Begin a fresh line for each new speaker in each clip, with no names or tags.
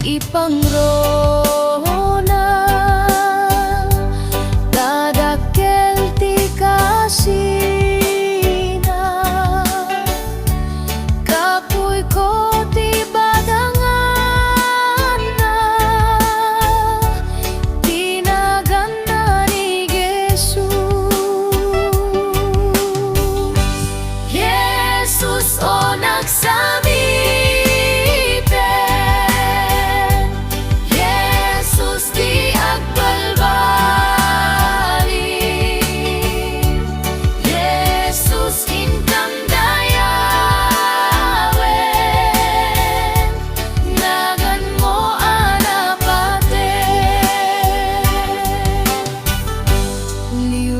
ipangrona dadakkel ti kasina kapuy ko ti badangan na tinagan na ni Jesus o nagsami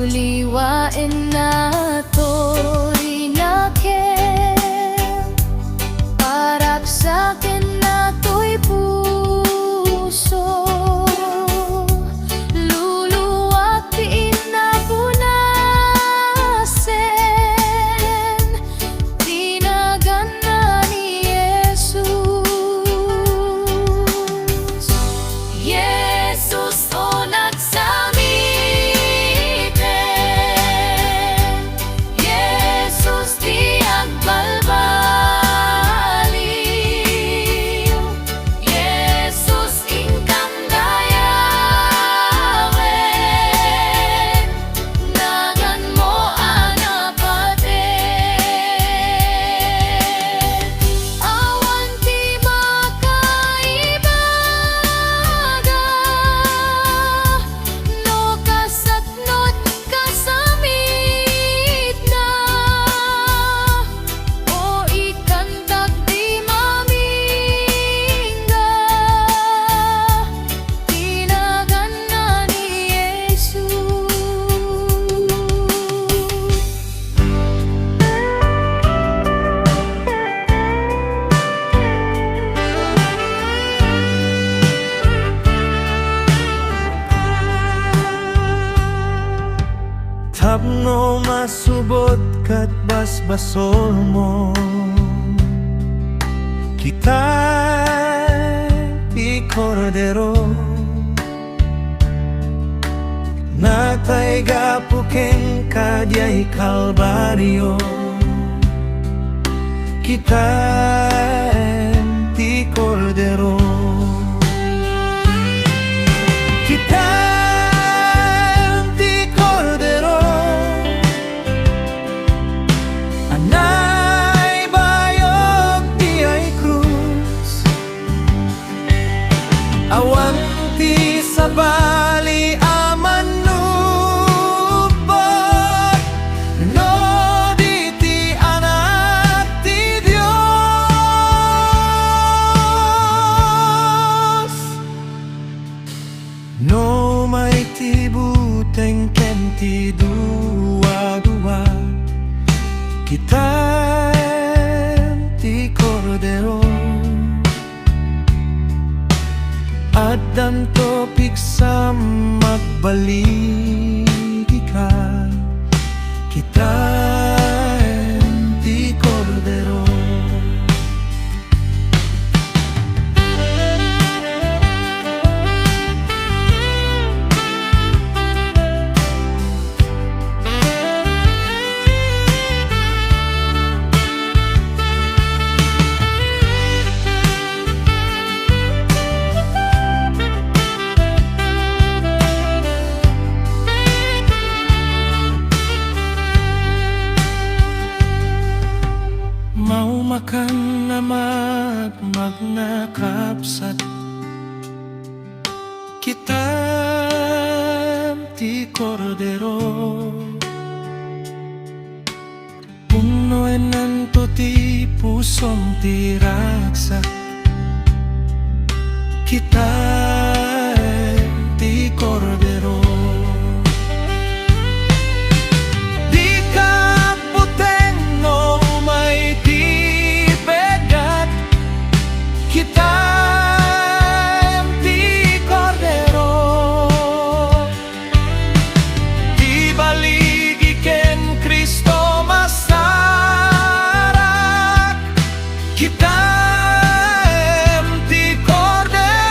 liwain na to'y nakin parap sa'kin na to'y puso luluwatiin na punasen tinagan na ni Jesus. Jesus o nagsami
Tapno masubot kat basbasol mo kita ti kordero natay gapuken kadyay kalbaryo kita ti kordero kita awanti sa bali amanupot no diti anak ti Dios no may tibuteng ken ti dua-dua kita ti kordero at danto piksa magbaligi ka kita ti kordero. Maumakan na magnakapsat kita ti kordero punoen nanto ti pusom ti raksak kita ti kordero kita ti kordero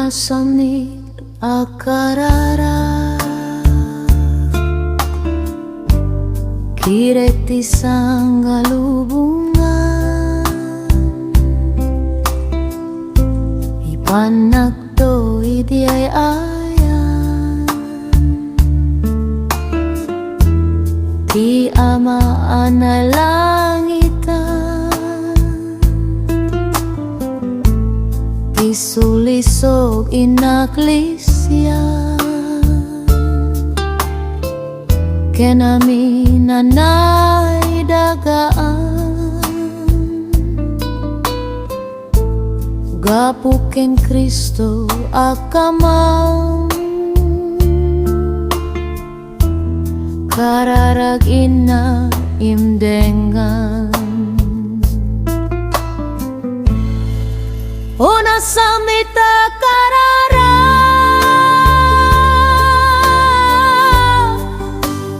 Unasamni akarara Kireti sanggalubungan Ipanagto idiay ayan Ti ama analangitan Ti sulisog inaklisya Kenami nanay dagaan Gapukeng Kristo akamang Kararag ina imdengan Una samita karara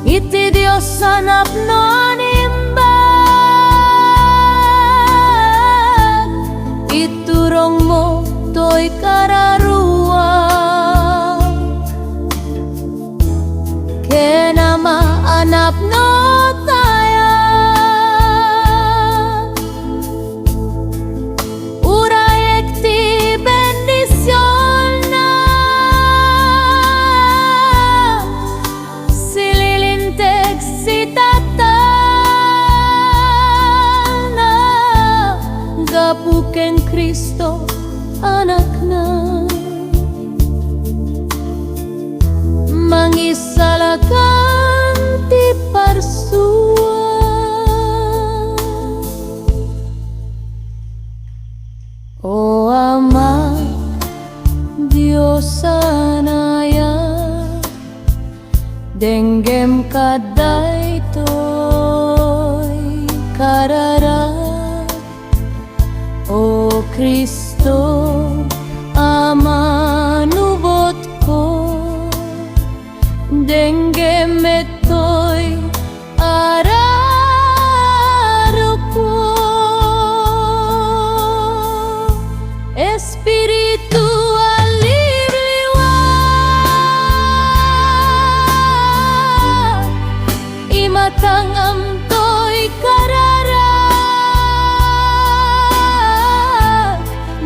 Iti Dios sanap nonimbag Iturong mo to'y kararuang Kena maanap no tayo Uray ekti bendisyon na Sililinteg si tatan na Gapukeng Kristo anak na Mangisalakan ti parsua O Ama Diyos anaya Denggem kaday to'y karara O Kristo Ama nubot ko Denggem eto'y araro ko Espiritu aliliwag Imatangam to'y karara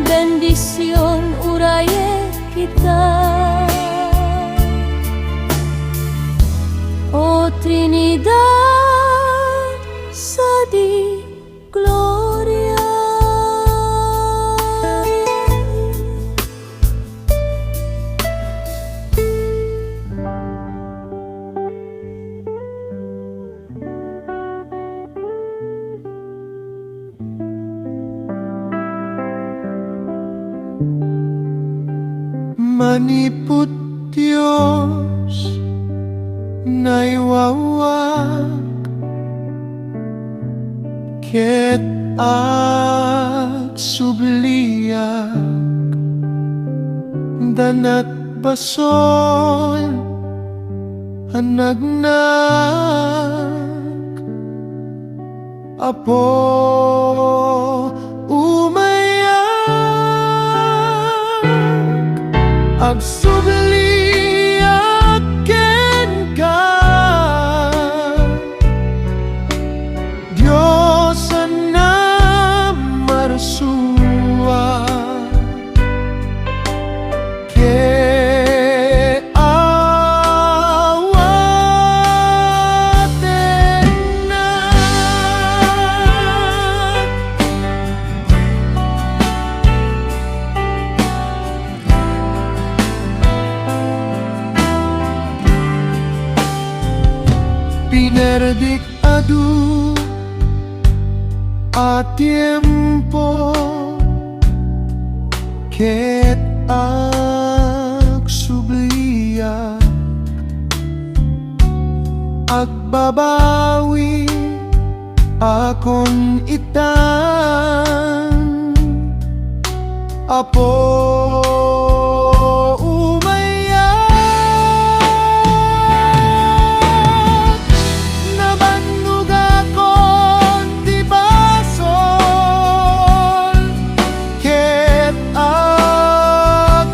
Bendisyon uraye kita O Trinidad sa di gloria
Maniput Diyos naiwawag Ket agsubliak Danat basol Anagnak Apo umayak Agsubliak ken ka Diyos na marsua Ke awaten na Pinerdik adu a tiempo Ket agsubliak Agbabawi akon itan Apo umayak Nabannog akon di basol Ket agsubliak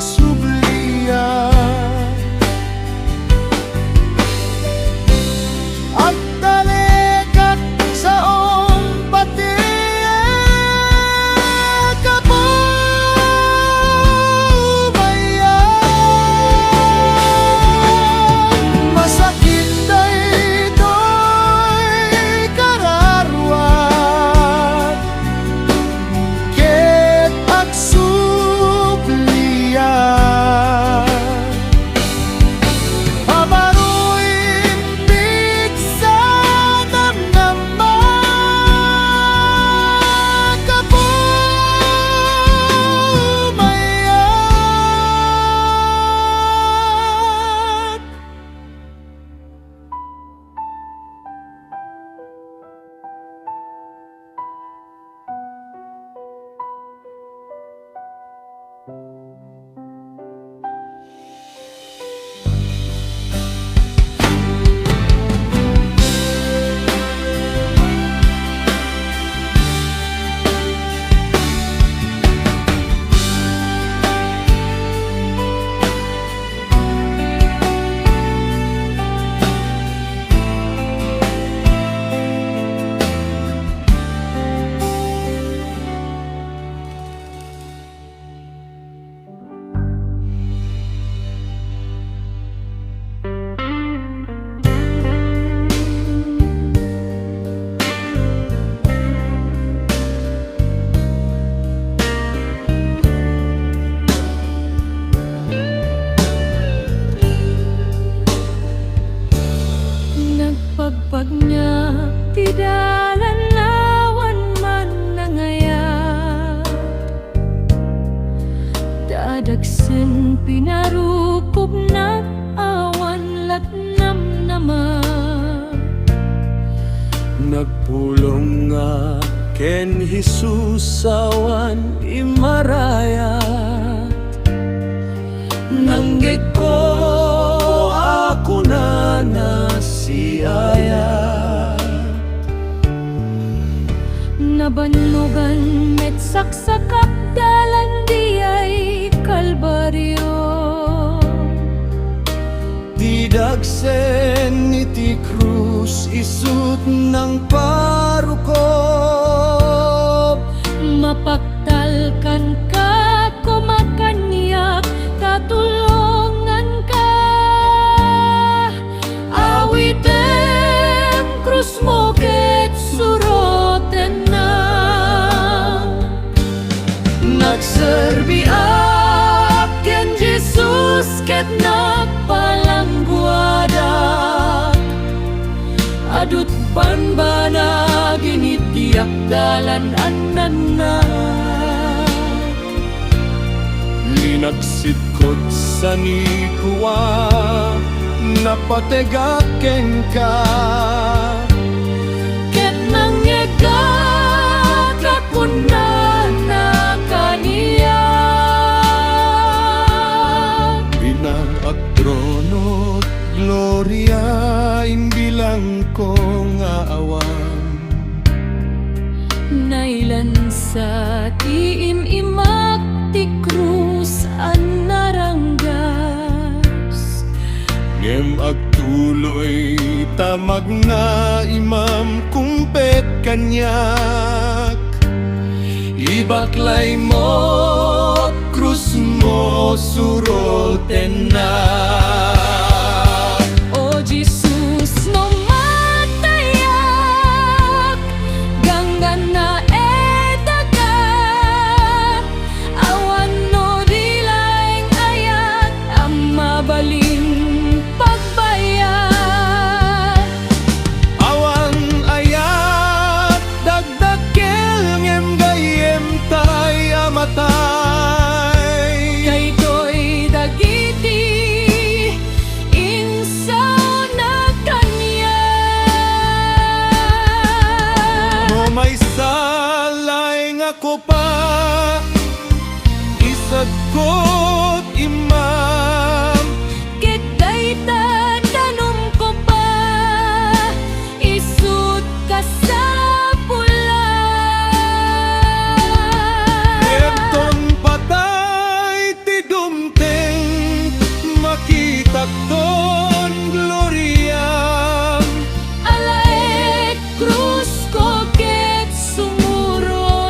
nagpagpag niya, tidalan lawan man nangayat. Dadagsen pinarukob na awan latnam naman.
Nagpulong nga ken Jesus awan imarayat. Nanggit ko ako na nasiyayat.
Nabanugan met saksakap dalan di ay kalbaryo.
Didagsen iti krus isut ng parukob.
Mapaktalkan ka, kumakanyak, katulungan ka. Awitem krus mo ket suroten na. Nagserbi aken Jesus ket nagpalangguada. Adut panbanag initiyak dalan annanak.
Linagsit ko't sa nikuwa, napategaken ka.
Ket nangyega kakunan na kaniya.
Binang at trono't gloria imbilang ko nga awan.
Nailan sa tiim-imak ti krus an naranggas.
Ngem agtuloy tamag na imam kumpet kanyak. Ibaklay mo krus mo suroten na.
O Jesus no matayak, ganggan na edaga. Awan no dilaeng ayat, ang mabalin pagbayad.
Awan ayat dagdag kel ngem gayem tay amatay.
Kaytoy dagiti insaw na kanya.
No may salay nga ko pa isagkot imam.
Kita'y tatanong ko pa, isut ka sa pula.
Etong patay ti dumteng makita ton gloria.
Alaek krus ko ket sumurotan.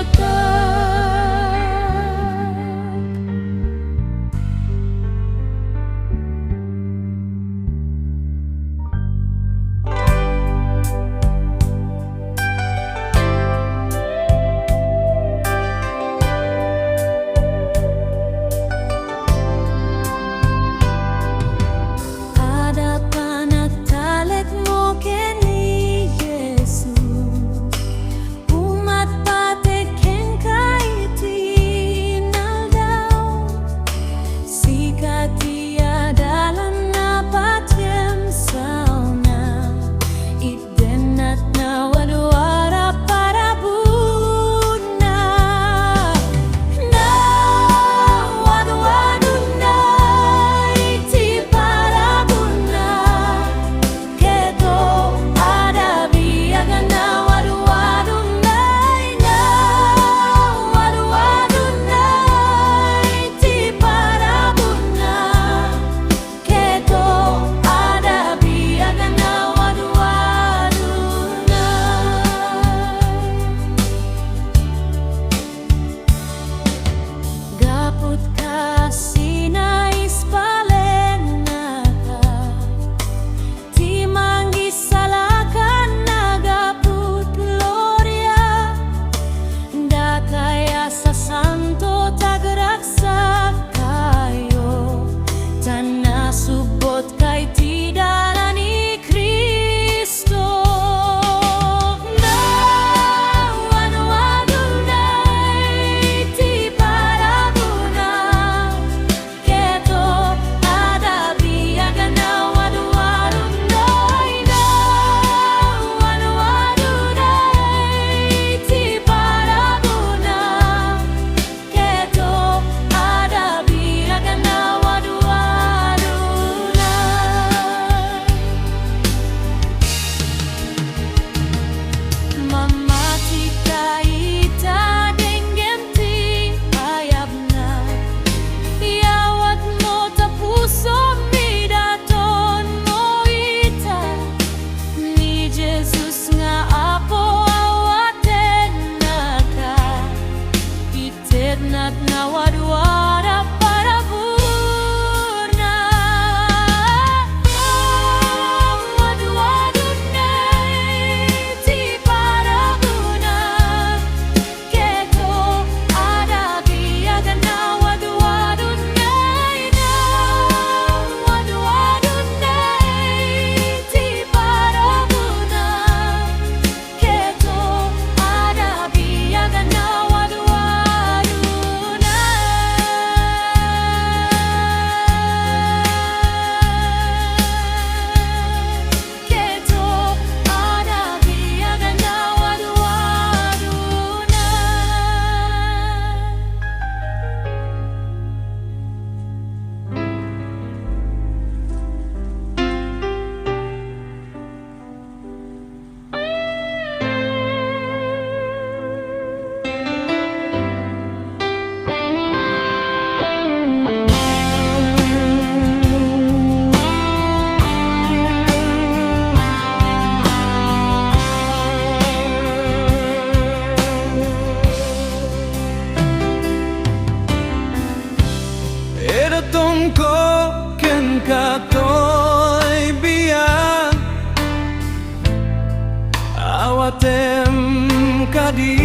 awatem kadi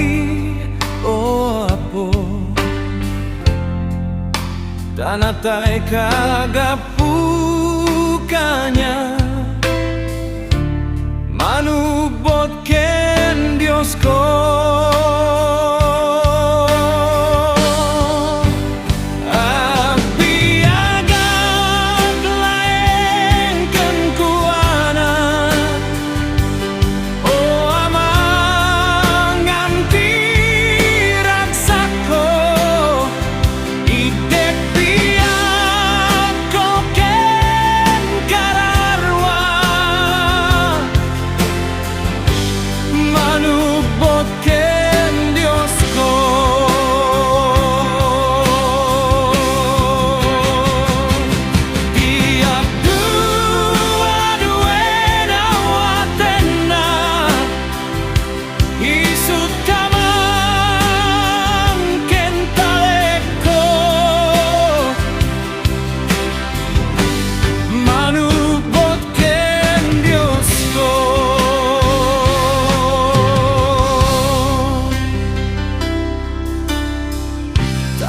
o apo tanatay kagapukanya manubot ken Dios ko.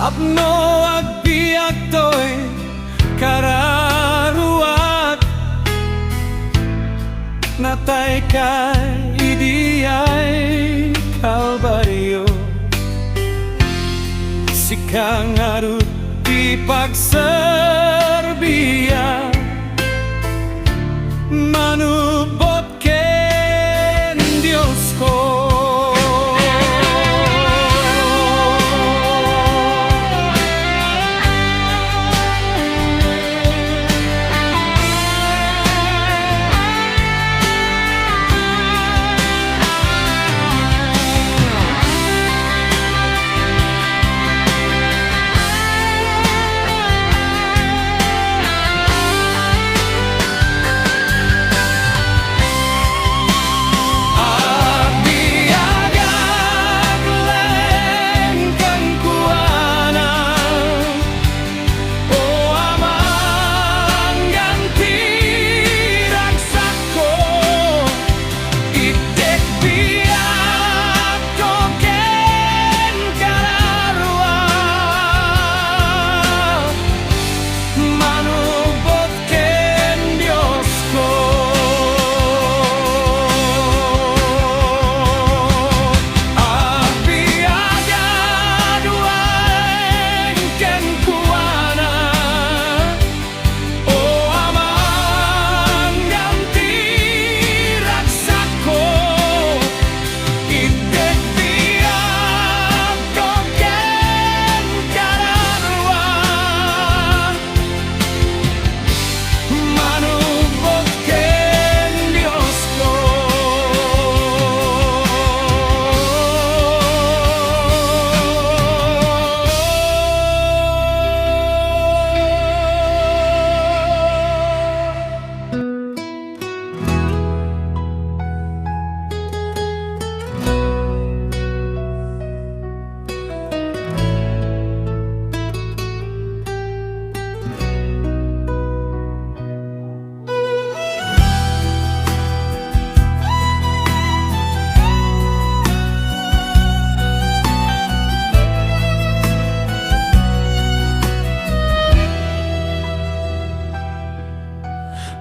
Tapno agbiag to'y kararuat natay kay idiyay Kalbaryo sikang arut di pagserbiya manubot ken Dios ko.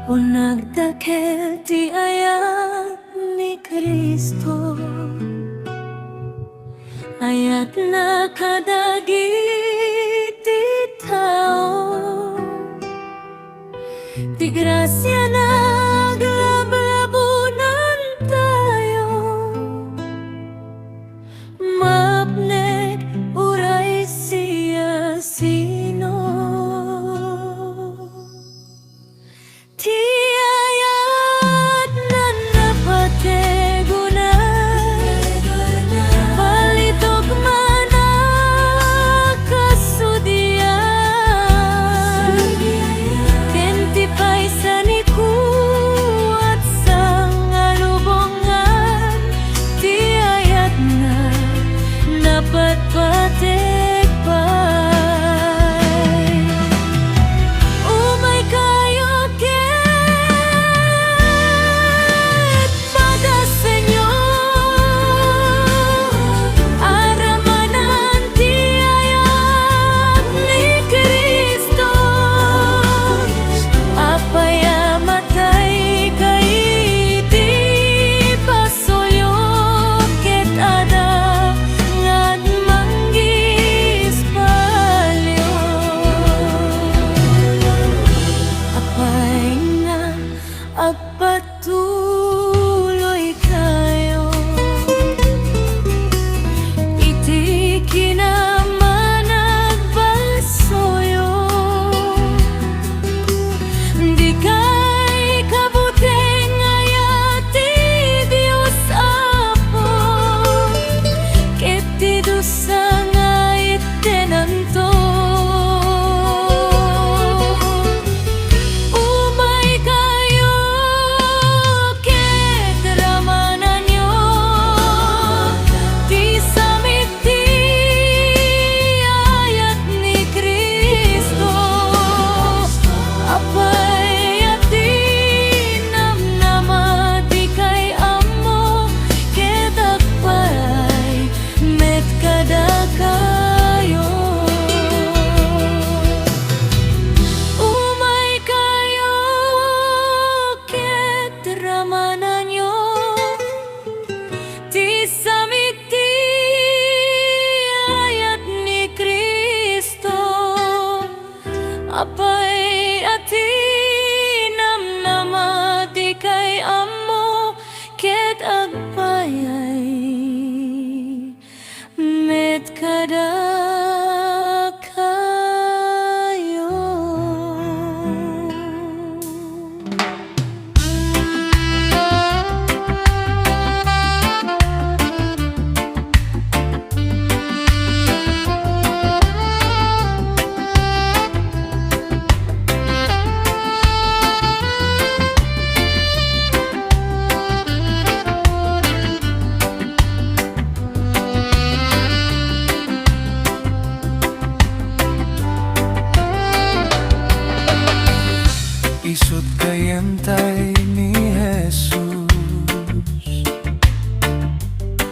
O nagdakil di ayat ni Kristo, ayat na kadagit di tao, di grasya na aglababunan tayo, mapnek uray siya sino.
Manubot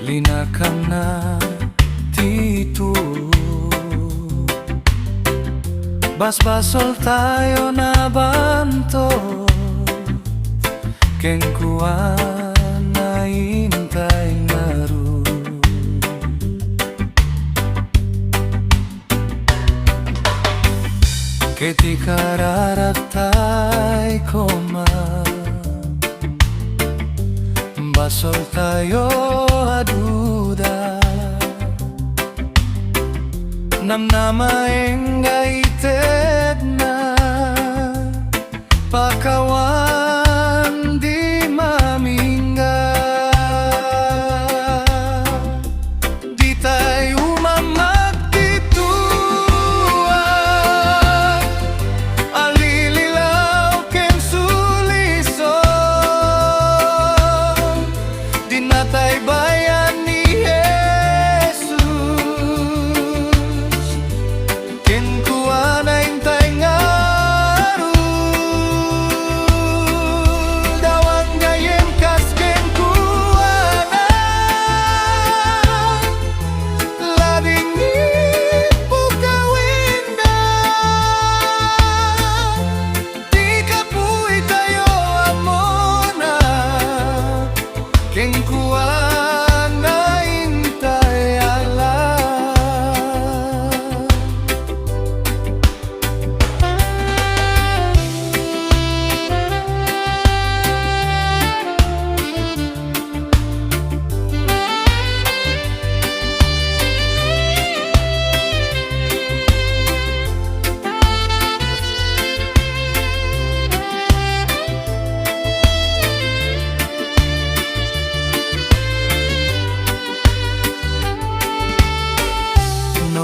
linakam na titu. Basbasol tayo na banto, ken kuwa na hintay na ru. Ketika raraktay koma, basol tayo aduda, namnama engaited na pakawan di mamingga. Di tayo mamagtitua, alililaw ken suliso, di natay bayan ni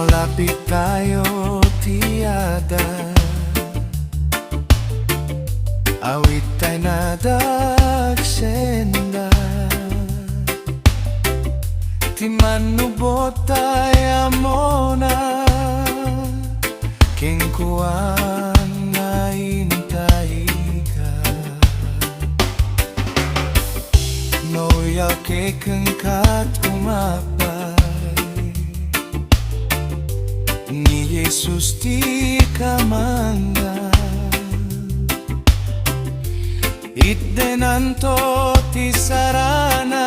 lapit tayo tiada, awit tayo nadagsenda, timanubot tayo mona, ken kuwan na hintay ka. Noyaw ke kengkat kumapay, ni Yesus di kamangga, itdenanto ti sarana.